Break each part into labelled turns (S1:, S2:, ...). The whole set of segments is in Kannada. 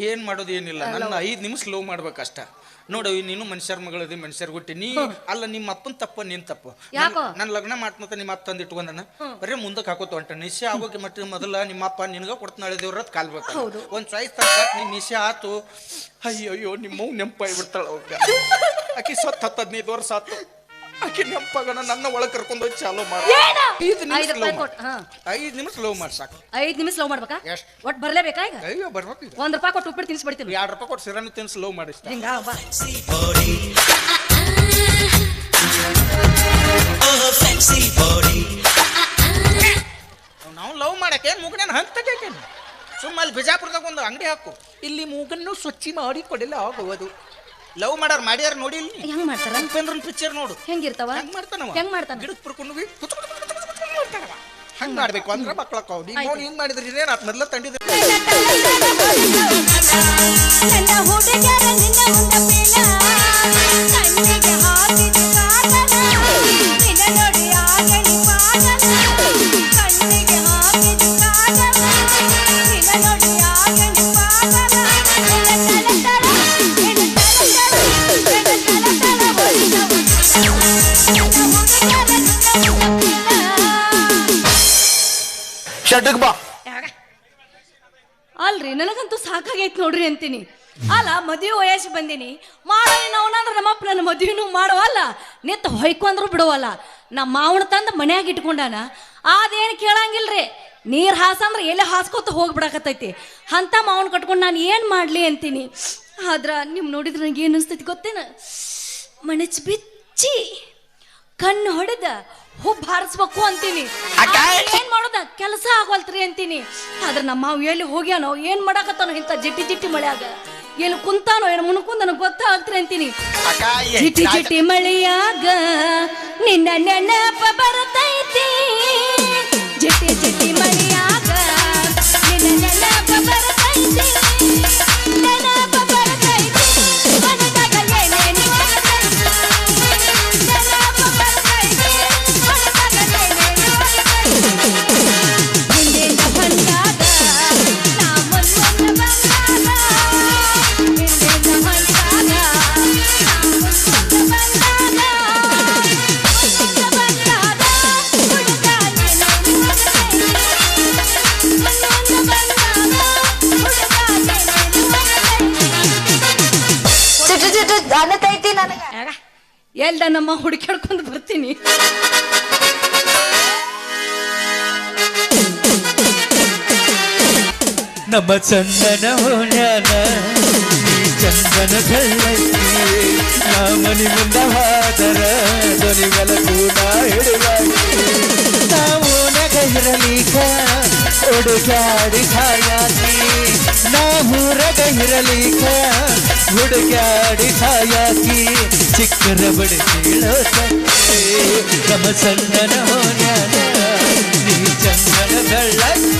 S1: ಏನ್ ಮಾಡೋದು ಏನಿಲ್ಲ, ನನ್ನ 5 ನಿಮಿಷ ಲವ್ ಮಾಡ್ಬೇಕಷ್ಟ. ನೋಡು ನೀನು ಮನುಷ್ಯರ ಮಗಳದಿ, ಮನುಷ್ಯರ ಹುಟ್ಟಿ ನೀ ಅಲ್ಲ. ನಿಮ್ಮ ಅಪ್ಪನ ತಪ್ಪ ನಿನ್ ತಪ್ಪು. ನನ್ನ ಲಗ್ನ ಮಾಡ್ತಂತ ನಿಮ್ಮ ಅಪ್ಪ ತಂದು ಇಟ್ಕೊಂಡನ ಬರೀ ಮುಂದಕ್ಕೆ ಹಾಕೋತ ಹೊಂಟ. ನಿಶ್ಚಯ ಆಗೋಕೆ ಮತ್ತೆ ಮೊದಲ ನಿಮ್ಮ ಅಪ್ಪ ನಿನ್ಗ ಕೊಡ್ತಾಳೆ ದೇವ್ರದ್ ಕಾಲ್ಬೇಕು. ಒಂದ್ ಚಾಯ್ಸ್ ನೀನ್ ನಿಶ್ಚಯ ಆತು. ಅಯ್ಯೋ ನಿಮ್ಮವ್ ನೆಂಪಾಗಿ ಬಿಡ್ತಾಳ. ಅವಾಗ ಆಕಿ ಸತ್ 15 ವರ್ಷ ಆತು. ಆಕಿ ನೆಂಪಾಗಣ ನನ್ನ ಒಳಗೆ ಕರ್ಕೊಂಡು ಹೋಗಿ ಚಾಲೋ ಮಾಡ. 5 ನಿಮಿಷ ಲವ್ ಮಾಡಿ ಸಾಕು.
S2: 5 ನಿಮಿಷ ಲವ್ ಮಾಡ್ಬೇಕಾ? ಒಟ್ಟು ಬರ್ಲೇಬೇಕಾ ಈಗ?
S1: ಅಯ್ಯೋ ಬರ್ಬೇಕು.
S2: 1 ರೂಪಾಯಿ ಕೊಟ್ಟು ಉಪ್ಪಿಟ್ಟು ತಿನ್ಸ್ಬಿಡ್ತೀನಿ.
S1: 2 ರೂಪಾಯಿ ಕೊಟ್ಟು ಸಿರಾನು ತಿನ್ಸ್ ಲವ್ ಮಾಡಿ. ನಾವು ಲವ್ ಮಾಡಕ್ಕೆ ಮೂಗನ ಹಂತ ತೆಗೇನು. ಸುಮ್ಮಲ್ಲಿ ಬಿಜಾಪುರದಾಗ ಒಂದು ಅಂಗಡಿ ಹಾಕು, ಇಲ್ಲಿ ಮೂಗನ್ನು ಸ್ವಚ್ಛ ಮಾಡಿ ಕೊಡಲ್ಲ ಆಗುವುದು. ಲವ್ ಮಾಡಾರ ಮಾಡ್ಯಾರ ನೋಡಿ.
S2: ಹೆಂಗ್ ಮಾಡ್ತಾರ?
S1: ಉಪೇಂದ್ರನ್ ಪಿಕ್ಚರ್ ನೋಡು
S2: ಹೆಂಗಿರ್ತಾವ.
S1: ಹೆಂಗ್ ಮಾಡ್ತಾನವ,
S2: ಹೆಂಗ್ ಮಾಡ್ತಾನ?
S1: ಗಿಡಕ್ ಪುರ್ಕೊಂಡು ಹಂಗ್ ಮಾಡ್ಬೇಕು ಅಂದ್ರೆ ಮಕ್ಕಳಕ್ಕ ನೋಡಿ. ಹಿಂಗ್ ಮಾಡಿದ್ರಿ ಏನ್ ಆತ್ ಮೊದ್ಲ ತಂಡಿದ್ರಿ.
S2: ಅಲ್ರಿ ನನಗಂತೂ ಸಾಕಾಗೈತ್ ನೋಡ್ರಿ ಅಂತೀನಿ. ಅಲ್ಲ ಮದುವೆ ವಯಸ್ಸು ಬಂದೀನಿ ಮಾಡೋ ನಾವನಾದ್ರೆ ನಮ್ಮಪ್ಪ ನನ್ನ ಮದುವೆನೂ ಮಾಡೋವಲ್ಲ, ನಿತ್ತ ಹೊಯ್ಕೊಂಡ್ರು ಬಿಡುವಲ್ಲ. ನಮ್ಮ ಮಾವನ ತಂದು ಮನ್ಯಾಗ ಇಟ್ಕೊಂಡಾನ, ಅದೇನು ಕೇಳಂಗಿಲ್ರಿ. ನೀರು ಹಾಸಂದ್ರೆ ಎಲ್ಲಿ ಹಾಸ್ಕೊತ ಹೋಗ್ಬಿಡಕತ್ತೈತಿ. ಅಂತ ಮಾವನ ಕಟ್ಕೊಂಡು ನಾನು ಏನು ಮಾಡಲಿ ಅಂತೀನಿ. ಆದ್ರೆ ನೀವು ನೋಡಿದ್ರೆ ನನಗೆ ಏನು ಅನಿಸ್ತೈತಿ ಗೊತ್ತೇನ? ಮಣಚ್ ಬಿಚ್ಚಿ ಕಣ್ಣು ಹೊಡೆದ ಹುಬ್ಬು ಹಾರಿಸ್ಬೇಕು ಅಂತೀನಿ. ಏನ್ ಮಾಡೋದ ಕೆಲಸ ಆಗೋಲ್ತ್ರಿ ಅಂತೀನಿ. ಆದ್ರೆ ನಮ್ಮ ಮಾವು ಎಲ್ಲಿ ಹೋಗ್ಯಾನೋ ಏನ್ ಮಾಡಾಕತ್ತಾನೋ ಇಂಥ ಜಿಟ್ಟಿ ಜಿಟ್ಟಿ ಮಳೆಯಾಗ, ಎಲ್ಲಿ ಕುಂತಾನೋ ಏನು ಮುನ್ಕುಂದ ನನಗೆ ಗೊತ್ತಾಗ್ತ್ರಿ ಅಂತೀನಿ. ಜಿಟ್ಟಿ ಜಿಟ್ಟಿ ಮಳೆಯಾಗ ನಿನ್ನ ನೆನಪ ಬರತೈತಿ. ಜಿಟ್ಟಿ ಜಿಟ್ಟಿ ಮಳೆಯಾಗ ನಿನ್ನ ನೆನಪ ಬರತೈತಿ. ನೆನಪ ಬರತೈತಿ ಮನದಾಗ ಏನೇನು ಎಲ್ದ ನಮ್ಮ ಹುಡುಕಾಡ್ಕೊಂಡು ಬರ್ತೀನಿ.
S3: ನಮ್ಮ ಚಂದನ ಹೋಣ್ಯಾನ ಚಂದನ ಕಳ್ಳಕ್ಕಿ ಮನಿ ಮುಂದ ಹಾದರ ದೊನಿಗಳ ಕೂಡ ಹಿಡುವಾಗಿ ನಾವು ನಗಹಿರಲಿಕ ಹುಡುಗಾಡಿ ಛಾಯಾಕಿ. ನಾವು ರಗಹಿರಲಿಕ ಹುಡುಗಾಡಿ ಛಾಯಾಕಿ. ಚಿಕ್ಕರ ಬಡಿಸೀಳೋ ಸಕ್ಕಿ ನಮ್ಮ ಚಂದನ ಹೋಣ್ಯಾನ ನೀ ಚಂದನ ಕಳ್ಳಕ್ಕಿ.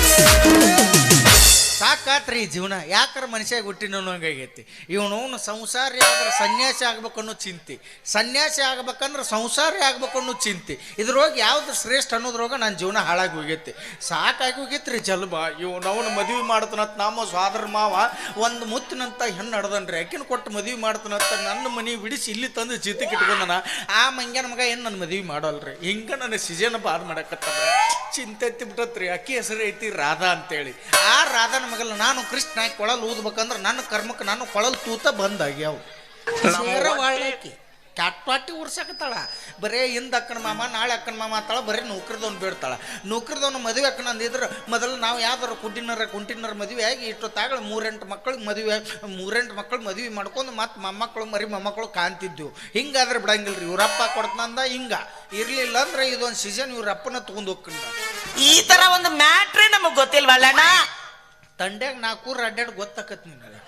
S1: ಸಾಕಾತ್ರಿ ಜೀವನ. ಯಾಕಾರ ಮನುಷ್ಯ ಹುಟ್ಟಿನೋಂಗಾಗೈತಿ. ಇವನು ಸಂಸಾರಿ ಆದ್ರೆ ಸನ್ಯಾಸಿ ಆಗ್ಬೇಕನ್ನೋ ಚಿಂತೆ, ಸನ್ಯಾಸಿ ಆಗ್ಬೇಕಂದ್ರೆ ಸಂಸಾರಿ ಆಗ್ಬೇಕನ್ನೋ ಚಿಂತೆ. ಇದ್ರೊಳಗೆ ಯಾವ್ದು ಶ್ರೇಷ್ಠ ಅನ್ನೋದ್ರೊಳಗೆ ನನ್ನ ಜೀವನ ಹಾಳಾಗಿ ಹೋಗೈತಿ. ಸಾಕಾಗಿ ಹೋಗೈತ್ರಿ ಜಲ್ಬ. ಇವನವನು ಮದುವೆ ಮಾಡ್ತಾನಂತ ನಮ್ಮ ಸ್ವಾದರ ಮಾವ ಒಂದು ಮುತ್ತಿನಂತ ಹೆಣ್ಣು ಹಡ್ದನ್ರಿ. ಅಕ್ಕಿನ ಕೊಟ್ಟು ಮದುವೆ ಮಾಡ್ತಾನಂತ ನನ್ನ ಮನೆ ಬಿಡಿಸಿ ಇಲ್ಲಿ ತಂದು ಜೀತಕ್ಕೆ ಇಟ್ಕೊಂಡನ. ಆ ಮಂಗ್ಯನ ಮಗ ಏನು ನನ್ನ ಮದುವೆ ಮಾಡೋಲ್ರಿ. ಹಿಂಗೆ ನನ್ನ ಸಿಜನ ಬಾದ್ ಮಾಡಕತ್ತದ. ಚಿಂತೆ ಬಿಟ್ಟತ್ರಿ. ಅಕ್ಕಿ ಹೆಸರು ಐತಿ ರಾಧಾ ಅಂತೇಳಿ. ಆ ರಾಧಾನ ಮಗಲ್ಲ ನಾನು ಕೃಷ್ಣ ಕೊಳಲ್ ಊದ್ಬೇಕಂದ್ರೆ ನನ್ನ ಕರ್ಮಕ್ಕೆ ನಾನು ಕೊಳಲ್ ತೂತ ಬಂದಾಗ್ಯಾವ. ಕ್ಯಾಟ್ಪಾಟಿ ಉರ್ಸಕತ್ತಾಳ. ಬರೇ ಹಿಂದೆ ಅಕ್ಕನ ಮಾಮ ನಾಳೆ ಅಕ್ಕನ ಮಾಮ ಆತಾಳ. ಬರೀ ನೌಕರಿದವ್ನು ಬೇಡ್ತಾಳ. ನೌಕರಿದವ್ನು ಮದುವೆ ಅಕ್ಕನ ಅಂದಿದ್ರೆ ಮೊದಲು ನಾವು ಯಾವ್ದಾರು ಕುಂಟಿನರ ಮದುವೆ ಆಗಿ ಇಷ್ಟೊತ್ತಾಗಳ 3-8 ಮಕ್ಕಳಿಗೆ ಮದುವೆ ಮಾಡ್ಕೊಂಡು ಮತ್ತೆ ಮೊಮ್ಮಕ್ಕಳು ಮೊಮ್ಮಕ್ಕಳು ಕಾಣ್ತಿದ್ದೆವು. ಹಿಂಗಾದ್ರೆ ಬಿಡಂಗಿಲ್ರಿ. ಇವ್ರಪ್ಪ ಕೊಡ್ತಂದ ಹಿಂಗ ಇರ್ಲಿಲ್ಲ ಅಂದ್ರೆ ಇದೊಂದು ಸೀಸನ್ ಇವ್ರಪ್ಪನ ತಗೊಂಡ್ ಹೋಗ್ಕೊಂಡ.
S4: ಈ ತರ ಒಂದು ಮ್ಯಾಟ್ರೇ ನಮಗ್ ಗೊತ್ತಿಲ್ವಲ್ಲಣ್ಣ.
S1: ತಂಡ್ಯಾಗ 4 ಅಡ್ಡಾಡ್ ಗೊತ್ತಾಕತ್ ನಿನಗೆ.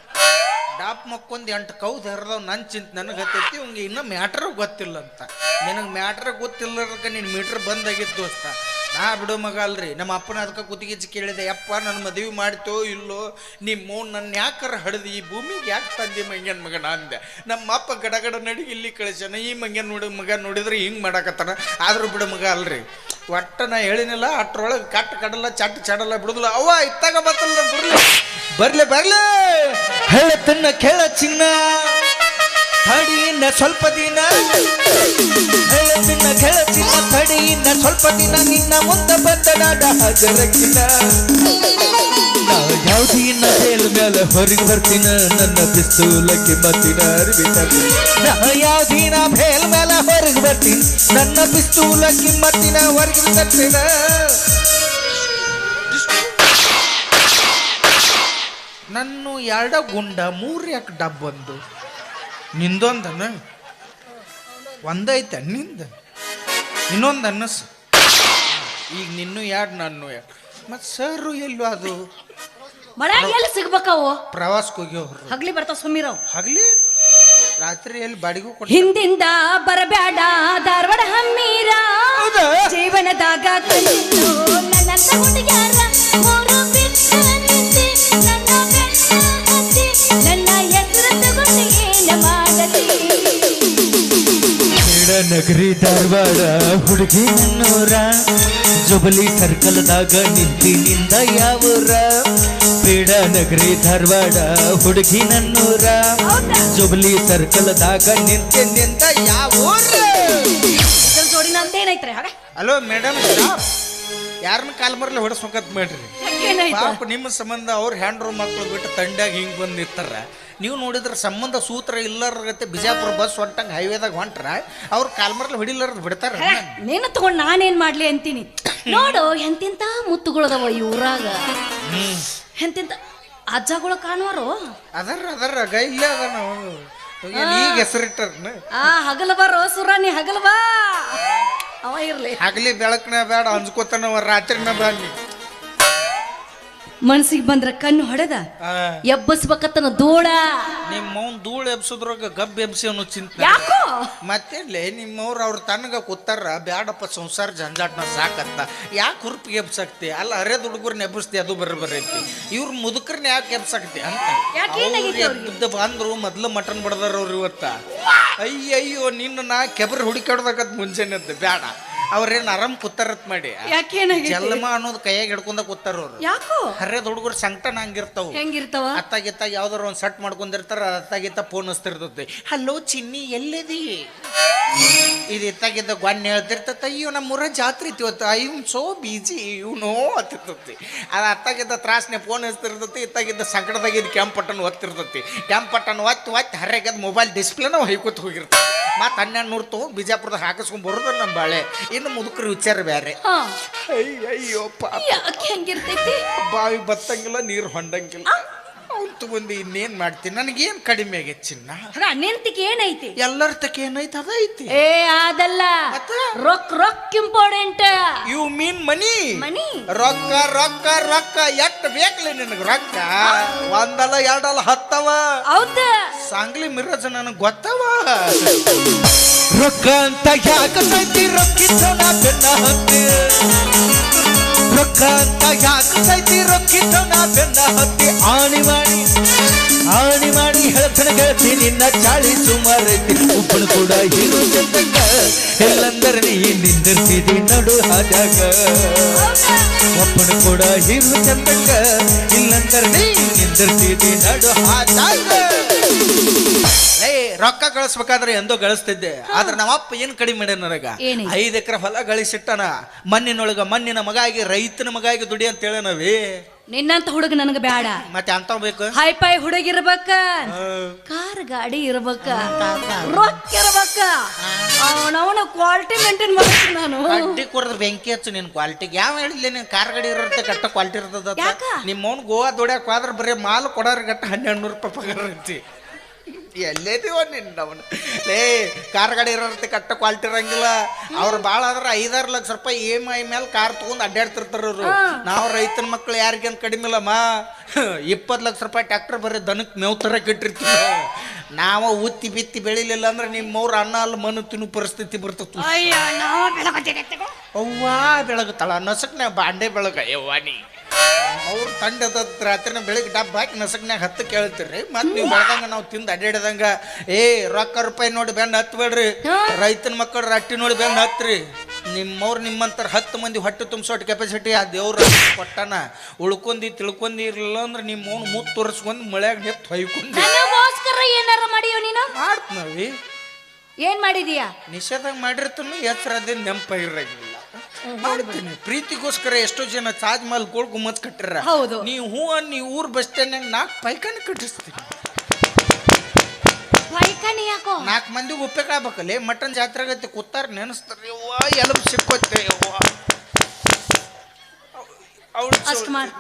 S1: ಡಾಪ್ ಮಕ್ಕೊಂದು 8 ಕೌದು ಹರಿದವ್ ನನ್ನ ಚಿಂತೆ ನನಗೆ ಹತ್ತೈತಿ. ಇವಂಗೆ ಇನ್ನೂ ಮ್ಯಾಟ್ರ್ ಗೊತ್ತಿಲ್ಲ ಅಂತ. ನಿನಗೆ ಮ್ಯಾಟ್ರ್ ಗೊತ್ತಿಲ್ಲದಕ್ಕೆ ನಿನ್ನ ಮೀಟ್ರ್ ಬಂದಾಗಿತ್ತು ದೋಸ್ತ. ನಾ ಬಿಡೋ ಮಗ ಅಲ್ರಿ. ನಮ್ಮ ಅಪ್ಪನ ಅದಕ್ಕೆ ಕುತ್ತಿಗೆಚ್ಚಿ ಕೇಳಿದೆ, ಯಪ್ಪ ನನ್ನ ಮದುವೆ ಮಾಡ್ತೋ ಇಲ್ಲೋ, ನಿಮ್ಮ ನನ್ನ ಯಾಕರ ಹಡ್ದು ಈ ಭೂಮಿಗೆ ಯಾಕೆ ತಂದೆ ಮಂಗ್ಯನ ಮಗನ ಅಂದೆ. ನಮ್ಮ ಅಪ್ಪ ಗಡಗಡ ನಡಿ ಇಲ್ಲಿ ಕಳಿಸ್ಯಾನ. ಈ ಮಂಗ್ಯನ ಮಗ ನೋಡಿದ್ರೆ ಹಿಂಗೆ ಮಾಡಾಕತ್ತಾನ. ಆದ್ರೂ ಬಿಡೋ ಮಗ ಅಲ್ರಿ. ಒಟ್ಟ ನಾ ಹೇಳಿನಿಲ್ಲ ಅಟ್ರೊಳಗೆ ಕಟ್ ಕಡಲ್ಲ ಚಟ್ ಚಡಲ್ಲ ಬಿಡುದಿಲ್ಲ. ಅವ್ವ ಇತ್ತಾಗ ಬತ್ತಲ್ಲ ಬರ್ಲಿ ಬರ್ಲಿ ಬರ್ಲಿ ಹೇಳತನ್ನ ಕೇಳ ಚಿನ್ನ ತಡಿಯಿನ್ನ ಸ್ವಲ್ಪ ದಿನ ಹೇಳತನ್ನ ಕೇಳ ಚಿನ್ನ ತಡಿಯಿನ್ನ ಸ್ವಲ್ಪ ದಿನ ನಿನ್ನ ಮುಂದೆ ಬದ್ದನಾಡ ಹಾಜರಕ್ಕಿನ
S3: ನಾ ಯಾವ್ದಿನ ಮೇಲ್ ಮೇಲೆ ಹೊರಗೆ ಬರ್ತೀನ ನನ್ನ ಪಿಸ್ತೂಲಕ್ಕೆ ಮತ್ತಿನ ಅರಿವಿ ತರ್ತೀನಿ
S1: ನಾ ಯಾವ್ದಿನ ಮೇಲ್ ಮೇಲೆ ಹೊರಗೆ ಬರ್ತೀನಿ ನನ್ನ ಪಿಸ್ತೂಲ ಕಿಮ್ಮತ್ತಿನ ಹೊರಗೆ ತರ್ತೀನ ನನ್ನ 2 ಗುಂಡ 3 ಯಾಕೆ ಡಬ್ಬಂದು ನಿಂದೊಂದನ ಒಂದೈತೆ ನಿಂದ ಇನ್ನೊಂದು ಅನ್ನಸ್ ಈಗ ನಿನ್ನೂ 2 ನಾನು 2 ಮತ್ತು ಸರು ಎಲ್ಲೋ ಅದು
S2: ಮಳ್ಯಾಗ ಎಲ್ಲಿ ಸಿಗ್ಬೇಕವು
S1: ಪ್ರವಾಸಕ್ಕೆ ಹೋಗ್ಯವ್ರು
S2: ಹಗ್ಲಿ ಬರ್ತಾವ ಸುಮ್ಮಿರವ್
S1: ಹಗ್ಲಿ ರಾತ್ರಿ ಎಲ್ಲಿ ಬಾಡಿಗೂ ಕೊಟ್ಟು
S2: ಹಿಂದಿಂದ ಬರಬ್ಯಾಡ ಧಾರವಾಡ ಹಮ್ಮೀರ ಜೀವನದಾಗ ಕಂಡಿದ್ದು ನನ್ನಂತ ಹುಡುಗ್ಯಾರ ಮೂರು ಬಿಟ್ಟು ನಿಂತೆ ನನ್ನ ಬೆನ್ನ ಹತ್ತಿ ನನ್ನ ಎದುರು ತಗೊಂಡು ಏನ ಮಾಡತಿ
S3: ನಗರಿ ಧಾರವಾಡ ಹುಡುಗಿ ನನ್ನೂರ ಜುಬಲಿ ಸರ್ಕಲ್ದಾಗ ನಿಂತಿನಿಂದ ಯಾವೂರ ಬೇಡ ನಗರಿ ಧಾರವಾಡ ಹುಡುಗಿ ನನ್ನೂರ ಜುಬಲಿ ಸರ್ಕಲ್ದಾಗ ನಿಂತಿನಿಂದ ಯಾವೂರ
S2: ಇದ್ರ ಜೋಡಿ ನಂದೇನೈತ್ರಿ ಹಾಗ
S1: ಹಲೋ ಮೇಡಮ್ ಯಾರನ್ನ ಕಾಲ್ ಬರಲಿ ಹೊಡೆಸ್ಬೇಕಂತ ಮಾಡ್ರಿ
S2: ಏನಾಯ್ತು
S1: ಪಾಪ ನಿಮ್ಮ ಸಂಬಂಧ ಅವ್ರ ಹ್ಯಾಂಡ್ರು ಮಕ್ಕಳು ಬಿಟ್ಟು ತಂಡ್ಯಾಗ ಹಿಂಗೆ ಬಂದು ನಿಂತಾರ ನೀವು ನೋಡಿದ್ರೆ ಸಂಬಂಧ ಸೂತ್ರ ಇಲ್ಲರಗತ್ತೆ ಬಿಜಾಪುರ ಬಸ್ ಹೊಂಟಂಗೆ ಹೈವೇದಾಗ ಹೊಂಟ್ರ ಅವ್ರು ಕಾಲ್ಮರ್ಲಿ ಹೊಡಿಲಾರ್ದು ಬಿಡ್ತಾರ
S2: ನೀನು ತಗೊಂಡ್ ನಾನೇನ್ ಮಾಡ್ಲಿ ಅಂತೀನಿ ನೋಡು ಎಂತಿಂತ ಮುತ್ತುಗಳದವ ಈ ಊರಾಗ ಎಂತಿಂತ ಅಜ್ಜಗಳು ಕಾಣುವರು
S1: ಅದರ ಇಲ್ಲೇ ಅದ ನಾವು ಈಗ ಹೆಸರಿಟ್ಟಾರ
S2: ಹಗಲ ಬರೋ ಸುರ ನೀ ಹಗಲ ಬಾ ಅವ ಇರ್ಲಿ
S1: ಹಗಲಿ ಬೆಳಕನ ಬೇಡ ಅಂಜ್ಕೋತಾನ ರಾತ್ರಿನ ಬೇಡ
S2: ಮನ್ಸಿಗೆ ಬಂದ್ರ ಕಣ್ಣು ಹೊಡೆದ ಎಬ್ಬಸ್ಬೇಕತ್ತನ ದೂಡ
S1: ನಿಮ್ಮವ್ನ ಧೂಳು ಎಬ್ಸೋದ್ರಾಗ ಗಬ್ಬು ಎಬ್ಸಿ ಅನ್ನೋ ಚಿಂತೆ
S2: ಯಾಕೋ
S1: ಮತ್ತೇನ್ಲೆ ನಿಮ್ಮವ್ರು ಅವ್ರ ತನಗ ಕೂತಾರ ಬ್ಯಾಡಪ್ಪ ಸಂಸಾರ ಜಂಜಾಟ್ನ ಸಾಕತ್ತ ಯಾಕೆ ಹುರುಪಿಗೆ ಎಬ್ಸಾಕ್ತಿ ಅಲ್ಲ ಹರಿಯದ ಹುಡುಗರ್ನ ಎಬ್ಬಿಸ್ತಿ ಅದು ಬರೈತಿ ಇವ್ರ ಮುದುಕರ್ನ ಯಾಕೆ ಎಬ್ಸಾಕ್ತಿ ಅಂತ ಎದ್ದು ಬಂದ್ರು ಮೊದ್ಲು ಮಟನ್ ಬಡದಾರ ಅವ್ರು ಇವತ್ತ ಅಯ್ಯಯ್ಯೋ ನಿನ್ನ ನಾ ಕೆಬರ್ ಹುಡುಕಾಡ್ದಾಗತ್ ಮುಂಚೆನೆ ಅಂತ ಬ್ಯಾಡ ಅವ್ರೇನ್ ಆರಾಮ್ ಕೂತಾರತ್ ಮಾಡಿ ಜಲ್ಮ ಅನ್ನೋದು ಕೈಯಾಗ ಹಿಡ್ಕೊಂಡ ಕೂತಾರ ಅವ್ರು
S2: ಯಾಕೋ
S1: ಹರಿಯದ ಹುಡುಗರು ಸಂಕಟನ ಹಂಗಿರ್ತಾವ
S2: ಹೆಂಗಿರ್ತಾವ
S1: ಅತ್ತಾಗಿತ್ತಾಗ ಯಾವ್ದಾರ ಒಂದ್ ಸೆಟ್ ಮಾಡ್ಕೊಂಡಿರ್ತಾರ ಅತ್ತಾಗಿತ್ತ ಫೋನ್ ಹಚ್ತಿರ್ತೈತಿ ಹಲೋ ಚಿನ್ನಿ ಎಲ್ಲಿದಿ ಇದು ಇತ್ತಾಗಿದ್ದ ಗೊನ್ನೆ ಹೇಳ್ತಿರ್ತೈತ ಅಯ್ಯೋ ನಮ್ಮೂರ ಜಾತ್ರೆ ಐತಿ ಇವತ್ತು ಐ ಆಮ್ ಸೋ ಬಿಜಿ ಇವನೋ ಹತ್ತಿರ್ತೈತಿ ಅದು ಅತ್ತಾಗಿದ್ದ ತ್ರಾಸ್ನೆ ಫೋನ್ ಹಚ್ತಿರ್ತೈತಿ ಇತ್ತಾಗಿದ್ದ ಸಂಕಟದಾಗಿದ್ದ ಕ್ಯಾಂಪ್ ಪಟ್ಟನ್ ಒತ್ತಿರ್ತೈತಿ ಕ್ಯಾಂಪ್ ಪಟ್ಟನ್ ಒತ್ತಿ ಹರ್ಯಾಗದ ಮೊಬೈಲ್ ಡಿಸ್ಪ್ಲೇನ ಹೊಯ್ಕೊತ ಹೋಗಿರ್ತೈತಿ ಮತ್ತೆ 1200 ತಗೊಂಡು ಬಿಜಾಪುರದಾಗ ಹಾಕಿಸ್ಕೊಂಡ್ ಬರೋದು ನಮ್ಮ ಬಾಳೆ ಇನ್ನು ಮುದುಕರು ವಿಚಾರ ಬೇರೆ ಅಯ್ಯೋ ಪಾಪ
S2: ಹೆಂಗಿರ್ತೈತಿ
S1: ಬಾವಿ ಬತ್ತಂಗಿಲ್ಲ ನೀರು ಹೊಂಡಂಗಿಲ್ಲ ಅವ್ನು ತಗೊಂಡು ಇನ್ನೇನ್ ಮಾಡ್ತೀನಿ ನನಗೇನ್ ಕಡಿಮೆ ಆಗೈತಿ ಚಿನ್ನ
S2: ನಿಂತಿಗೆ ಏನೈತಿ
S1: ಎಲ್ಲರ ತಕ ಏನೈತಿ ಅದೈತಿ
S2: ಏ ಅದಲ್ಲ ರೊಕ್ಕ ಇಂಪಾರ್ಟೆಂಟ್
S1: ಯು ಮೀನ್ ಮನಿ
S2: ಮನಿ
S1: ರೊಕ್ಕ ರೊಕ್ಕ ರೊಕ್ಕ ಎಟ್ ಬೇಕಲ್ಲ ನಿನಗೆ ರೊಕ್ಕ ಒಂದಲ್ಲ ಎರಡಲ್ಲ 10 ಅವ
S2: ಹೌದ
S1: ಸಾಂಗ್ಲಿ ಮಿರಜ ನನಗೆ ಗೊತ್ತವ
S3: ರೊಕ್ಕ ಅಂತ ಯಾಕೆ ರೊಕ್ಕಿಸೋಣ ಬೆನ್ನ ಹತ್ತಿ ರೊಕ್ಕ ಅಂತ ಯಾಕೆ ರೊಕ್ಕಿಸೋಣ ಬೆನ್ನ ಹತ್ತಿ ಆಣಿ ಮಾಡಿ ಹೇಳ್ತಾನೆ ಗೆಳತಿ ನಿನ್ನ ಚಾಳಿ ಸುಮಾರೈತಿ ಒಬ್ಬನು ಕೂಡ ಹೀರೋ ಚಂದಕ್ಕ ಎಲ್ಲಂದರೆ ನೀ ನಿಂದಿರ್ತಿದಿ ನಡು ಹಾಜಾಗ ಒಬ್ಬನು ಕೂಡ ಹೀರೋ ಚಂದಕ್ಕ ಇಲ್ಲಂದರೆ ನೀ ನಿಂದಿರ್ತಿದಿ ನಡು ಹಾಜಾಗ
S1: ರೊಕ್ಕ ಗಳಿಸ್ಬೇಕಾದ್ರೆ ಎಂದೋ ಗಳಿಸ್ತಿದ್ದೆ ಆದ್ರೆ ನಮ್ಮಪ್ಪ ಏನ್ ಕಡಿಮೆ ಮಾಡ್ಯಾನ ನನಗ 5 ಎಕರೆ ಹೊಲ ಗಳಿಸಿಟ್ಟನ ಮಣ್ಣಿನ ಮಗ ಆಗಿ ರೈತನ ಮಗ ಆಗಿ ದುಡಿ ಅಂತ ಹೇಳನವಿ
S2: ನಿನ್ನಂತ ಹುಡುಗ ನನಗ ಬೇಡ
S1: ಮತ್ತೆ ಅಂತ ಬೇಕು
S2: ಹೈಫೈ ಹುಡುಗಿರ್ಬೇಕ ಕಾರ್ ಗಾಡಿ ಇರ್ಬೇಕ ರೊಕ್ಕ ಇರ್ಬೇಕ ಅವನವನ ಕ್ವಾಲಿಟಿ ಮೇಂಟೈನ್ ಮಾಡ್ತೀನಿ ನಾನು
S1: ಅಡ್ಡಿ ಕೊಡದ್ರ ಬೆಂಕಿ ಹಚ್ಚು ನಿನ್ ಕ್ವಾಲಿಟಿಗೆ ಯಾವ ಹೇಳಿಲ್ಲ ನೀನ್ ಕಾರ್ ಗಾಡಿ ಇರುತ್ತೆ ಕಟ್ಟ ಕ್ವಾಲಿಟಿ ಇರ್ತದ ನಿಮ್ಮ ಅವ್ನು ಗೋವಾ ದುಡ್ಯಾಕ ಹೋದ್ರ ಬರೀ ಮಾಲ್ ಕೊಡೋರ್ ಗಟ್ಟ 1200 ರೂಪಾಯಿ ಪಗಾರ ಐತಿ ಎಲ್ಲೇದಿವ ನಿನ್ನವನು ಲೇ ಕಾರ್ ಗಾಡಿ ಇರೋರ್ತಿ ಕಟ್ಟ ಕ್ವಾಲಿಟಿ ಇರಂಗಿಲ್ಲ ಅವ್ರು ಭಾಳ ಆದ್ರೆ 5-6 ಲಕ್ಷ ರೂಪಾಯಿ EMI ಮೇಲೆ ಕಾರ್ ತಗೊಂಡ್ ಅಡ್ಡಾಡ್ತಿರ್ತಾರ ಅವ್ರು ನಾವು ರೈತನ ಮಕ್ಳು ಯಾರಿಗೇನು ಕಡಿಮೆ ಇಲ್ಲಮ್ಮ 20 ಲಕ್ಷ ರೂಪಾಯಿ ಟ್ಯಾಕ್ಟರ್ ಬರೀ ದನಕ್ಕೆ ಮೇವು ತರಕ್ಕೆ ಇಟ್ಟಿರ್ತೀವಿ ನಾವು ಉತ್ತಿ ಬಿತ್ತಿ ಬೆಳಿಲಿಲ್ಲ ಅಂದ್ರೆ ನಿಮ್ಮವ್ರ ಅನ್ನ ಅಲ್ಲಿ ಮಣ್ಣು ತಿನ್ನು ಪರಿಸ್ಥಿತಿ ಬರ್ತತ್ತು ಅವ್ವಾ ಬೆಳಗುತ್ತಾಳ ನಸಕ್ನ ಬಾಂಡೆ ಬೆಳಗ ಯವ್ವ ನೀ ಅವ್ರು ತಂಡದ ರಾತ್ರಿನ ಬೆಳಿಗ್ಗೆ ಡಬ್ಬ ಹಾಕಿ ನಸಕ್ನಾಗ 10 ಕೇಳ್ತೀರಿ ಮತ್ತೆ ನೀವು ಬೆಳೆದಂಗ ನಾವು ತಿಂದು ಅಡ್ಡಾಡಿದಂಗ ರೊಕ್ಕ ರೂಪಾಯಿ ನೋಡಿ ಬೆನ್ನ ಹತ್ಬೇಡ್ರಿ ರೈತನ ಮಕ್ಕಳು ರಟ್ಟಿ ನೋಡಿ ಬೆನ್ನ ಹತ್ರಿ ನಿಮ್ಮವ್ರು ನಿಮ್ಮಂತರ 10 ಮಂದಿ ಹೊಟ್ಟೆ ತುಂಬಿಸೋಟ್ ಕೆಪಾಸಿಟಿ ಆ ದೇವ್ರ ಕೊಟ್ಟನ. ಉಳ್ಕೊಂಡಿ ತಿಳ್ಕೊಂಡಿ ಇರಲಿಲ್ಲ ಅಂದ್ರೆ ನಿಮ್ಮ ಅವ್ನು ಮುತ್ತು ತೋರಿಸ್ಕೊಂಡು ಮಳ್ಯಾಗ ನೆತ್ತು ಹೊಯ್ಕೊಂಡು
S2: ನನಗೋಸ್ಕರ ಏನಾರ ಮಾಡಿಯೋ ನೀನು?
S1: ಮಾಡ್ತೀವಿ.
S2: ಏನ್ ಮಾಡಿದೀಯಾ?
S1: ನಿಷೇಧಾಗ ಮಾಡಿರ್ತಾನು ಎಚ್ಚರದಿಂದ ನೆಂಪಾಗಿರಂಗಿಲ್ಲ. ಮಾಡ್ತೀನಿ. ಪ್ರೀತಿಗೋಸ್ಕರ ಎಷ್ಟೋ ಜನ ತಾಜ್ ಮಹಲ್ ಗೋಳ್ ಗುಮ್ಮತ್ ಕಟ್ಟಿರ.
S2: ಹೌದು.
S1: ನೀವು ನೀವು ಊರ್ ಬಸ್ ಸ್ಟ್ಯಾಂಡ್ 4 ಪೈಕಾನಿ ಕಟ್ಟಿಸ್ತೀನಿ.
S2: ಪೈಕಾನಿ ಯಾಕೋ?
S1: 4 ಮಂದಿಗೆ ಉಪ್ಪೇಕಾಗ್ಬೇಕಲ್ಲಿ. ಮಟನ್ ಜಾತ್ರೆಗತ್ತೆ ಕೂತಾರ ನೆನೆಸ್ತಾರ. ಯವ್ವ ಎಲಬು ಸಿಕ್ಕೋತ್ತೆ ಯವ್ವ.
S2: ಅಷ್ಟು ಮಾಡಿ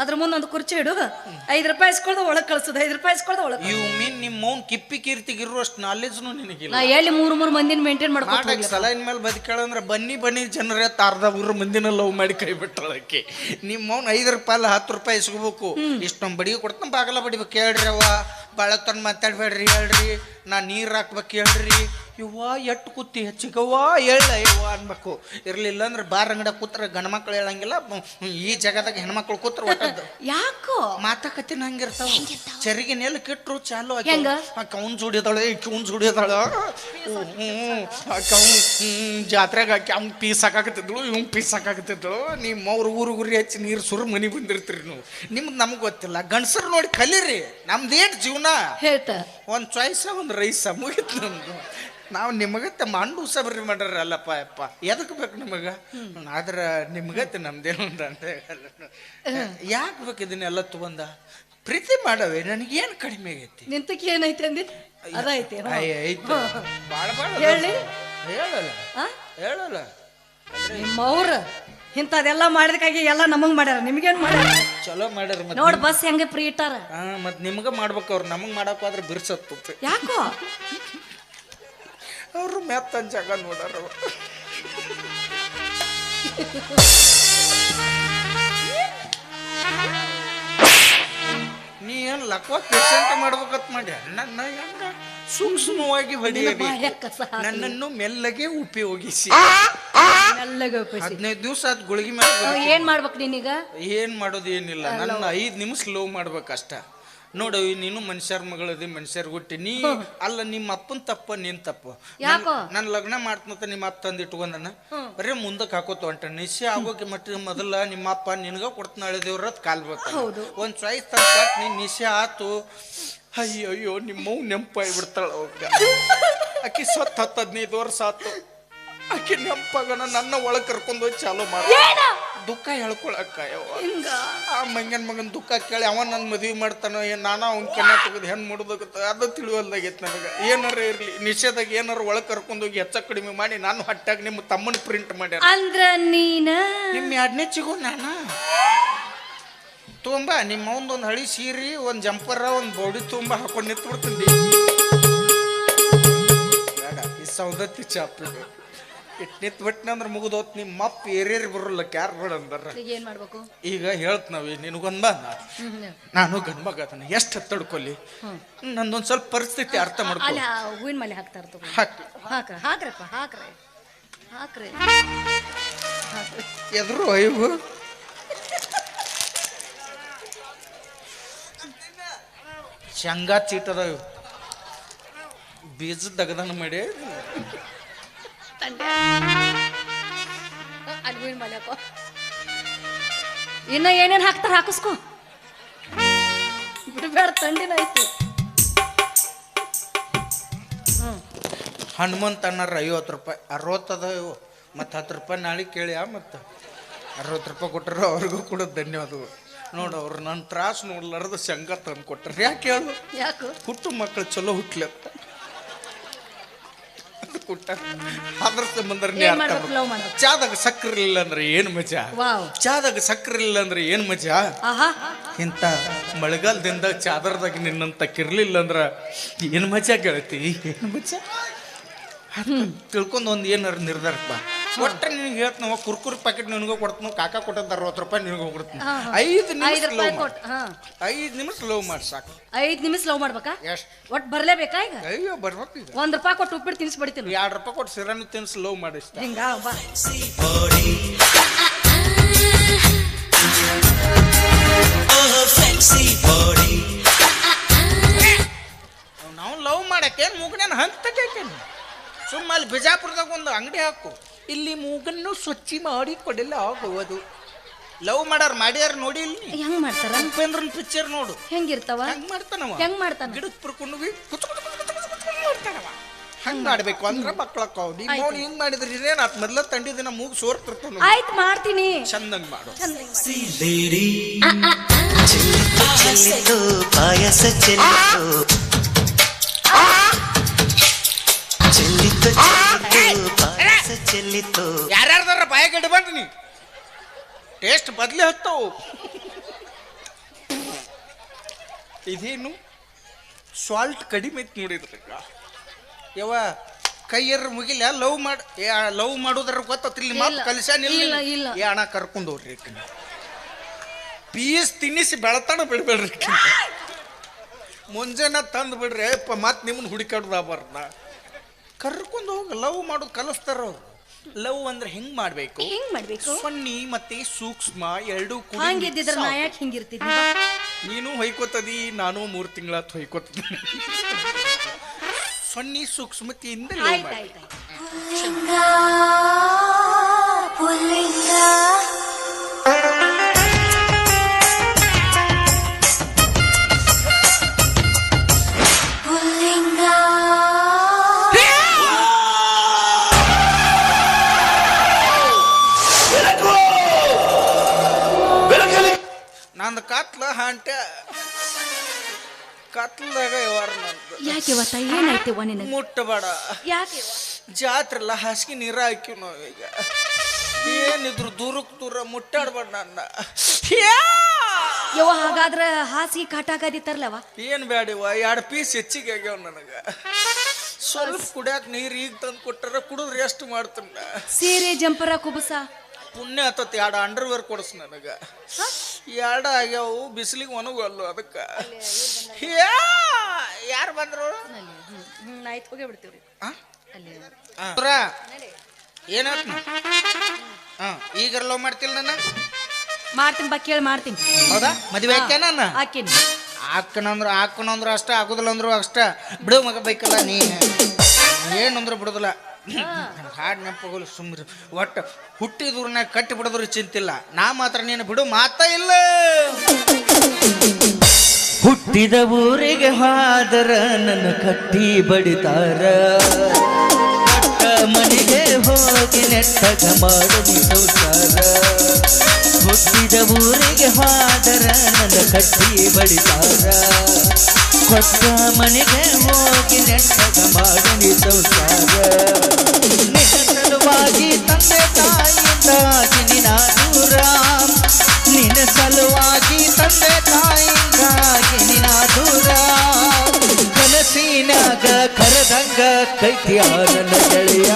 S2: ಅದ್ರ ಮುಂದೊಂದು ಕುರ್ಚಿ ಇಡು. 5 ರೂಪಾಯಿ ಇಸ್ಕೊಳ್ದ ಒಳಗೆ ಕಳ್ಸೋದು, 5 ರೂಪಾಯಿ ಇಸ್ಕೊಳ್ದ ಒಳಗೆ.
S1: ಇವು ಮೀನ್ ನಿಮ್ಮ ಮೌನ್ ಕಿಪ್ಪಿ ಕೀರ್ತಿಗೆ ಇರುವಷ್ಟು ನಾಲೆಜ್ನು ನಿನಗಿಲ್ಲ.
S2: ನಾ ಎಲ್ಲಿ 3 ಮಂದಿನ ಮೇಂಟೈನ್ ಮಾಡ್ಕೊಂಡು
S1: ಸಲೈನ್ ಮೇಲೆ ಬದುಕೇಳಂದ್ರೆ ಬನ್ನಿ ಜನರ ಅರ್ಧ ಊರ ಮಂದಿನ ಲವ್ ಮಾಡಿ ಕೈ ಬಿಟ್ಟಳಕ್ಕೆ. ನಿಮ್ಮ ಮೌನ್ 5 ರೂಪಾಯಿ ಅಲ್ಲ 10 ರೂಪಾಯಿ ಇಸ್ಕೋಬೇಕು. ಇಷ್ಟೊಂದು ಬಡಿಗೆ ಕೊಡ್ತಾನೆ ಬಾಗಲ ಬಡಿಬೇಕು. ಹೇಳ್ರಿ ಅವ್ವ ಭಾಳ ತಂದು ಮಾತಾಡ್ಬೇಡ್ರಿ, ಹೇಳ್ರಿ ನಾ ನೀರು ಹಾಕ್ಬೇಕು ಹೇಳ್ರಿ. ಇವ್ವ ಎಟ್ಟು ಕೂತಿ ಹೆಚ್ಚಿಗವ್ವ ಹೇಳ ಇವ್ವ ಅನ್ಬೇಕು. ಇರ್ಲಿಲ್ಲ ಅಂದ್ರೆ ಬಾರ್ ಅಂಗಡ ಕೂತ್ರ ಗಂಡ ಮಕ್ಳು ಹೇಳಂಗಿಲ್ಲ. ಈ ಜಗದಾಗ ಹೆಣ್ಮಕ್ಳು ಕೂತ್ರ ಒಟ್ಟದ್ದು
S2: ಯಾಕೋ
S1: ಮಾತಾಕತ್ತಿನ ಹಂಗಿರ್ತಾವ. ಚರಿಗೆ ನೆಲ್ ಕೆಟ್ರು ಚಾಲು
S2: ಹೆಂಗ
S1: ಕೌನ್ ಜುಡಿದಾಳೆ ಕೌನ್ ಜುಡಿದಾಳ. ಜಾತ್ರೆಗೆ ಹಾಕಿ ಅವ್ನು ಪೀಸ್ ಹಾಕಾಕತ್ತಿದ್ಳು, ಇವ್ನು ಪೀಸ್ ಹಾಕಾಕತ್ತಿದ್ಳು. ನಿಮ್ಮ ಅವ್ರ ಊರು ಹಚ್ಚಿ ನೀರು ಸುರು ಮನಿ ಬಂದಿರ್ತೀರಿ ನೀವು. ನಿಮ್ದು ನಮ್ಗೆ ಗೊತ್ತಿಲ್ಲ. ಗಂಡಸರು ನೋಡಿ ಕಲೀರಿ. ನಮ್ದೇನು ಜೀವನ
S2: ಹೇಳ್ತ
S1: ಒಂದು ಚಾಯ್ಸ ಒಂದು ರೈಸ ಮುಗಿತು ನಮ್ದು. ನಾವು ನಿಮಗತ್ತೆ ಮಂಡು ಸಬರಿ ಮಾಡ್ರ ಅಲ್ಲಪ್ಪ ಯಪ್ಪ ಎದಕ್ಕೆ ಬೇಕು ನಿಮಗೆ. ಆದ್ರೆ ನಿಮ್ಗತ್ತೆ ನಮ್ದೇನು ಅಂತ ಯಾಕೆ ಬೇಕು ಇದನ್ನೆಲ್ಲ ತಗೊಂಡ ಪ್ರೀತಿ ಮಾಡವೆ. ನನಗೇನು ಕಡಿಮೆ ಆಗೈತಿ.
S2: ನಿಂತಕ್ಕೆ ಏನೈತೆ ಅಂದಿ ಅದೈತೆ
S1: ಐತಿ ಭಾಳ ಭಾಳ
S2: ಹೇಳಿ
S1: ಹೇಳಲ್ಲ ಹೇಳಲ್ಲ.
S2: ನಿಮ್ಮವ್ರ ಇಂಥದೆಲ್ಲ ಮಾಡಿದಕ್ಕಾಗಿ ಎಲ್ಲ ನಮಗ್ ಮಾಡ್ಯಾರ. ನಿಮ್ಗೇನ್ ಮಾಡ್ಯಾರ?
S1: ಚಲೋ ಮಾಡ್ಯಾರ.
S2: ನೋಡ್ ಬಸ್ ಹೆಂಗೆ ಫ್ರೀ ಇಟ್ಟಾರ.
S1: ಮತ್ತೆ ನಿಮ್ಗೆ ಮಾಡ್ಬೇಕು. ಅವ್ರು ನಮಗೆ ಮಾಡಕ್ ಹೋದ್ರೆ ಬಿರ್ಸತ್ತು.
S2: ಯಾಕೋ
S1: ಅವರು ಮೆತ್ತ ಜಾಗ ನೋಡಾರ. ನೀ ಏನ್ ಲಕ್ವ ಪೇಷಂಟ್ ಮಾಡ್ಬೇಕತ್ ಮಾಡಿ ನನ್ನ ಹೆಂಗ ಸೂಕ್ಷ್ಮವಾಗಿ ಹೊಡಿಯಲಿ. ನನ್ನನ್ನು ಮೆಲ್ಲಗೆ ಉಪಯೋಗಿಸಿ. 15 ದಿವಸ ಆದ್ ಗುಳಿಗೆ ಮೇಲೆ
S2: ಏನ್ ಮಾಡ್ಬೇಕು ನೀನೀಗ?
S1: ಏನ್ ಮಾಡೋದು ಏನಿಲ್ಲ. ನನ್ನ 5 ನಿಮಿಷ ಸ್ಲೋ ಮಾಡ್ಬೇಕಷ್ಟ. ನೋಡು ನೀನು ಮನುಷ್ಯರ ಮಗಳದಿ ಮನುಷ್ಯರ್ ಹುಟ್ಟಿ ನೀ ಅಲ್ಲ. ನಿಮ್ಮ ಅಪ್ಪನ ತಪ್ಪ ನೀನ್ ತಪ್ಪ. ನನ್ನ ಲಗ್ನ ಮಾಡ್ತಂತ ನಿಮ್ಮ ಅಪ್ಪ ತಂದು ಇಟ್ಕೊಂಡನ ಬರೀ ಮುಂದಕ್ಕೆ ಹಾಕೋತ ಹೊಂಟ. ನಿಶ್ಚಯ ಆಗೋಕೆ ಮಟ್ಟ ಮೊದಲ ನಿಮ್ಮ ಅಪ್ಪ ನಿನ್ಗ ಕೊಡ್ತಾನ ಅಳೆದೇವ್ರದ್ ಕಾಲ್ ಬರ್ತಾನ. ಒಂದ್ ಚಾಯ್ಸ್ ತಂದು ನೀನ್ ನಿಶ್ಚಯ ಆತು. ಅಯ್ಯೋ ನಿಮ್ಮವ್ ನೆಂಪಾಗ್ಬಿಡ್ತಾಳ. ಆಕಿ ಸತ್ 10-15 ವರ್ಷ ಆತು. ಆಕಿ ನೆಂಪಾಗನ ನನ್ನ ಒಳಗೆ ಕರ್ಕೊಂಡು ಹೋಗಿ ಚಾಲೋ ಮಾಡ ದುಃಖ ಹೇಳ್ಕೊಳಕ್ಕ. ಆ ಮಂಗನ್ ಮಗನ್ ದುಃಖ ಕೇಳಿ ಅವ ನನ್ನ ಮದುವೆ ಮಾಡ್ತಾನೋ ಏನ್ ನಾನ ಅವ್ನ ಕೆನ್ನ ತೆಗೆದು ಹೆಣ್ಣು ಮಾಡೋದಾಗತ್ತ ಅದು ತಿಳಿವಲ್ದಾಗೈತೆ ನನಗೆ. ಏನಾರ ಇರ್ಲಿ ನಿಷೇಧಾಗ ಏನಾರ ಒಳಗೆ ಕರ್ಕೊಂಡೋಗಿ ಹೆಚ್ಚ ಕಡಿಮೆ ಮಾಡಿ ನಾನು ಹಟ್ಟಾಗ ನಿಮ್ಮ ತಮ್ಮನ ಪ್ರಿಂಟ್ ಮಾಡ್ಯಾರ.
S2: ಅಂದ್ರ ನೀನ
S1: ನಿಮ್ಮ 2ನೇ ಚಿಗು ನಾನ ತುಂಬ ನಿಮ್ಮ ಒಂದು ಹಳಿ ಸೀರೆ ಒಂದು ಜಂಪರ ಒಂದು ಬೌಡಿ ತುಂಬ ಹಾಕೊಂಡು ನಿಂತು ಬಿಡ್ತೀನಿ. ಬೇಡ ಈ ಸೌದತ್ತಿ ಚಾಪಿಗೆ ಇಟ್ಟು ನಿಂತು ಬಿಟ್ಟನೆ ಅಂದ್ರೆ ಮುಗಿದೋತ್. ನಿಮ್ಮ ಅಪ್ಪ ಏರೇರಿ ಬರೋಲ್ಲ ಕ್ಯಾರ್ ಬೇಡ ಅಂದಾರ.
S2: ಏನ್ ಮಾಡ್ಬೇಕು
S1: ಈಗ ಹೇಳ್ತ ನಾವಿ ನಿನಗೊಂದ್ ಬಂದ ನಾನು ಗಂಡ ಮಗ ಅದನ್ನ ಎಷ್ಟು ತಡ್ಕೊಲಿ. ನಂದೊಂದು ಸ್ವಲ್ಪ ಪರಿಸ್ಥಿತಿ ಅರ್ಥ ಮಾಡ್ಕೊ.
S2: ಹೂವಿನ ಮಲೆ ಹಾಕ್ತಾರ
S1: ಹಾಕಿ
S2: ಹಾಕ್ರಪ್ಪ ಹಾಕ್ರಿ ಹಾಕ್ರಿ
S1: ಎದ್ರು ಇವು ಶೇಂಗಾ ಚೀಟದ ಬೀಜದ ದಗದನ ಮಾಡಿ
S2: ಇನ್ನ ಏನೇನ್ ಹಾಕ್ತಾರ ಹಾಕಿಸ್ಕೊ. ಬಿಡಬೇಡ ತಂಡಿನ ಐತಿ.
S1: ಹನುಮಂತ ಅನ್ನಾರ 50 ರೂಪಾಯಿ 60 ಅದ ಇವು. ಮತ್ತು 10 ರೂಪಾಯಿ ನಾಳೆ ಕೇಳ್ಯಾ. ಮತ್ತು 60 ರೂಪಾಯಿ ಕೊಟ್ಟರು ಅವ್ರಿಗೂ ಕೂಡ ಧನ್ಯವಾದಗಳು. ನೋಡು ಅವ್ರು ನನ್ನ ತ್ರಾಸು ನೋಡ್ಲಾರ್ದು ಶೇಂಗಾ ತಂದು ಕೊಟ್ಟರು. ಯಾಕೆ ಹೇಳು?
S2: ಯಾಕೆ
S1: ಹುಟ್ಟು ಮಕ್ಕಳು ಚಲೋ ಹುಟ್ಲಿ ಅಂತ ಕೊಟ್ಟ. ಅದ್ರ ಸಂಬಂಧ ಚಾದಾಗ ಸಕ್ಕರೆ ಇಲ್ಲ ಅಂದ್ರೆ ಏನು ಮಜಾ. ಚಾದಾಗ ಸಕ್ಕರೆ ಇಲ್ಲ ಅಂದ್ರೆ ಏನು ಮಜಾ. ಇಂಥ ಮಳೆಗಾಲದಿಂದ ಚಾದರದಾಗ ನಿನ್ನಂತ ಕಿರ್ಲಿಲ್ಲ ಅಂದ್ರ ಏನು ಮಜಾ ಗೆಳತಿ, ಏನು ಮಜಾ ತಿಳ್ಕೊಂಡು ಒಂದು ಏನಾರು ನಿರ್ಧಾರಕ್ಕೆ ಬಾ. ಒಟ್ಟ ನಿನಗೆ ಹೇಳ್ತ ನಾವು ಕುರ್ಕುರಿ ಪ್ಯಾಕೆಟ್ ನಿನಗೂ ಕೊಡ್ತೀನಿ. ಕಾಕ ಕೊಟ್ಟದ 60 ರೂಪಾಯಿ ನಿನಗೆ ಹೋಗ್ಬಿಡ್ತೀನಿ. 5 ನಿಮಿಷ ಲವ್ ಮಾಡಿ ಸಾಕು.
S2: 5 ನಿಮಿಷ ಲವ್ ಮಾಡ್ಬೇಕಾ?
S1: ಎಷ್ಟು
S2: ಒಟ್ಟು ಬರ್ಲೇಬೇಕಾ ಈಗ?
S1: ಅಯ್ಯೋ ಬರ್ಬೇಕು. ಈಗ
S2: 1 ರೂಪಾಯಿ ಕೊಟ್ಟು ಉಪ್ಪಿಟ್ಟು ತಿನ್ಸ್ಬಿಡ್ತೀನಿ.
S1: 2 ರೂಪಾಯಿ ಕೊಟ್ಟು ಸಿರಾನು ತಿನ್ಸಿ ಲವ್ ಮಾಡಿ
S2: ಹಿಂಗ ಬಾ.
S1: ನಾವು ಲವ್ ಮಾಡಕ್ಕೆ ಮುಗ್ನೇನು ಹಂತಕ್ಕೆ ಸುಮ್ಮ ಅಲ್ಲಿ ಬಿಜಾಪುರದಾಗ ಒಂದು ಅಂಗಡಿ ಹಾಕು. ಇಲ್ಲಿ ಮೂಗನ್ನು ಸ್ವಚ್ಛ ಮಾಡಿ ಕೊಡಲಾಗುವುದು. ಲವ್ ಮಾಡಾರ ಮಾಡ್ಯಾರ ನೋಡಿ ಇಲ್ಲಿ
S2: ಹೆಂಗ್ ಮಾಡ್ತಾರ?
S1: ಉಪೇಂದ್ರನ್ ಪಿಕ್ಚರ್ ನೋಡು
S2: ಹೆಂಗಿರ್ತಾವ?
S1: ಹೆಂಗ್ ಮಾಡ್ತಾನವ,
S2: ಹೆಂಗ್ ಮಾಡ್ತಾನ?
S1: ಗಿಡದ ಪುರ್ಕೊಂಡು ಹಂಗ್ ಮಾಡ್ಬೇಕು ಅಂದ್ರ ಮಕ್ಕಳಕ್ಕಾವ್. ನೀವು ಹಿಂಗ್ ಮಾಡಿದ್ರಿ ಏನಾತ್ ಮೊದ್ಲ ತಂಡಿ ದಿನ ಮೂಗ್ ಸೋರ್ತಿರ್ತಾನ.
S2: ಆಯ್ತು ಮಾಡ್ತೀನಿ,
S1: ಚಂದಂಗ್ ಮಾಡು.
S5: ಪಾಯಸ ಚೆಲ್ಲಿತ್ತು
S1: ಯಾರ್ಯಾರ್ದಾರ ಬಾಯ ಗಡ್ಡಿ ಬಂದ್ ನೀ ಟೇಸ್ಟ್ ಬದ್ಲಿ ಹತ್ತವು. ಇದೇನು ಸಾಲ್ಟ್ ಕಡಿಮೆ ಐತಿ ನೋಡಿದ್ರಿ ಯವ ಕೈಯರ್ ಮುಗಿಲ ಲವ್ ಮಾಡೋದ್ರ ಗೊತ್ತಿಲ್ಲ ಮಾತು ಕಲಿಸ್ಯಾನಿಲ್ಲ. ಏ ಅಣ್ಣ ಕರ್ಕೊಂಡು ಹೋಗ್ರಿ ಪೀಸ್ ತಿನ್ನಿಸಿ ಬೆಳತಾನ ಬಿಡ್ಬೇಡ್ರಿ. ಮುಂಜಾನೆ ತಂದು ಬಿಡ್ರಿ ಮತ್ ನಿಮ್ಮನ್ನ ಹುಡುಕಾಡ್ದಾಬಾರ್ದ. ಕರ್ಕೊಂಡು ಹೋಗಿ ಲವ್ ಮಾಡೋದು ಕಲಿಸ್ತಾರ ಅವ್ರು. ಲವ್ ಅಂದ್ರೆ ಹೆಂಗ್ ಮಾಡ್ಬೇಕು, ಸೊನ್ನಿ ಮತ್ತೆ ಸೂಕ್ಷ್ಮ ಎರಡು
S2: ಹಂಗಿದ್ದಿದ್ರ ನಾ ಯಾಕೆ ಹಿಂಗಿರ್ತೀನಿ?
S1: ನೀನು ಹೊಯ್ಕೋತದಿ, ನಾನು 3 ತಿಂಗಳ ಹೊಯ್ಕೋತದಿ. ಸೊನ್ನಿ ಸೂಕ್ಷ್ಮತೆಯಿಂದ ಲವ್ ಮಾಡಿ. ನಂದು ಕತ್ಲ ಹಾಂಟೆ ಕತ್ಲದಾಗ ಯಾವಾರ ನಂದು.
S2: ಯಾಕೆ ಇವತ್ತ ಏನಾಯ್ತೇವ ನಿನಗೆ?
S1: ಮುಟ್ಟಬೇಡ.
S2: ಯಾಕೆ
S1: ಜಾತ್ರೆಲ್ಲ ಹಾಸಿಗೆ ನೀರ ಹಾಕಿವ್ ನಾವೀಗ. ಏನಿದ್ರು ದೂರ ಮುಟ್ಟಾಡ್ಬೇಡ ನನ್ನ.
S2: ಯವ್ವ ಹಾಗಾದ್ರ ಹಾಸಿಗೆ ಕಾಟಾಕದಿತ್ತಾರಲ್ಲವ?
S1: ಏನ್ ಬ್ಯಾಡಿವ, 2 ಪೀಸ್ ಹೆಚ್ಚಿಗೆ ಆಗ್ಯಾವ ನನಗ. ಸ್ವಲ್ಪ ಕುಡಿಯಾಕ ನೀರು ಈಗ ತಂದು ಕೊಟ್ಟಾರ, ಕುಡಿದ್ರೆ ಎಷ್ಟು ಮಾಡ್ತಾನ.
S2: ಸೀರೆ ಜಂಪರ ಕುಬಸ
S1: ಪುಣ್ಯ ಆತತ್ 2 ಅಂಡರ್ವೇರ್ ಕೊಡಿಸ್ ನನಗ. 2 ಆಗ್ಯಾವು, ಬಿಸಿಲಿಗೆ ಒಣಗಲ್ಲು ಅದಕ್ಕ. ಯಾರು ಬಂದ್ರು?
S2: ಆಯ್ತು ಹೋಗೇ ಬಿಡ್ತೀವ್ರಿ.
S1: ಏನಾತ್ ಈಗ ಲವ್ ಮಾಡ್ತಿಲ್ಲ ನನ್ನ?
S2: ಮಾಡ್ತೀನಿ ಬಾ, ಕೇಳಿ ಮಾಡ್ತೀನಿ.
S1: ಹೌದಾ? ಮದುವೆ ಆಕೆ ನನ್ನ
S2: ಹಾಕಿನಿ.
S1: ಹಾಕನಂದ್ರ ಅಷ್ಟ, ಆಗುದಿಲ್ಲ ಅಂದ್ರು ಅಷ್ಟ. ಬಿಡು ಮಗ ಬೈಕಲ್ಲ ನೀ ಏನಂದ್ರು ಬಿಡುದಿಲ್ಲ. ಹಾಡು ನೆನಪೋಗಲು ಸುಮ್ಮನೆ ಒಟ್ಟು ಹುಟ್ಟಿದೂರ್ನಾಗ ಕಟ್ಟಿ ಬಿಡೋದ್ರ ಚಿಂತಿಲ್ಲ. ನಾ ಮಾತ್ರ ನೀನು ಬಿಡು ಮಾತಾ ಇಲ್ಲ.
S3: ಹುಟ್ಟಿದ ಊರಿಗೆ ಹಾದರ ನನ್ನ ಕಟ್ಟಿ ಬಡಿತಾರ, ಮನೆಗೆ ಹೋಗಿ ನೆಟ್ಟಗ ಮಾಡಿ ಸಂಸಾರ. ಹುಟ್ಟಿದ ಊರಿಗೆ ಹಾದರ ನನ್ನ ಕಟ್ಟಿ ಬಡಿತಾರ, ಕೊಟ್ಟ ಮನೆಗೆ ಹೋಗಿ ನೆಟ್ಟಗ ಮಾಡಿ ಸಂಸಾರ. ನಿನ್ನ ಸಲುವಾಗಿ ತಂದೆ ತಾಯಿಯಿಂದ ನಿನ್ನ ದೂರ, ನಿನ್ನ ಸಲುವಾಗಿ ತಂದೆ ತಾಯಿಗಾಗಿ ನಿನ್ನ ದೂರ. ಕನಸಿನಾಗ ಕರೆದಂಗ ಕೈತಿಯ ನನ್ನ ಗೆಳೆಯ,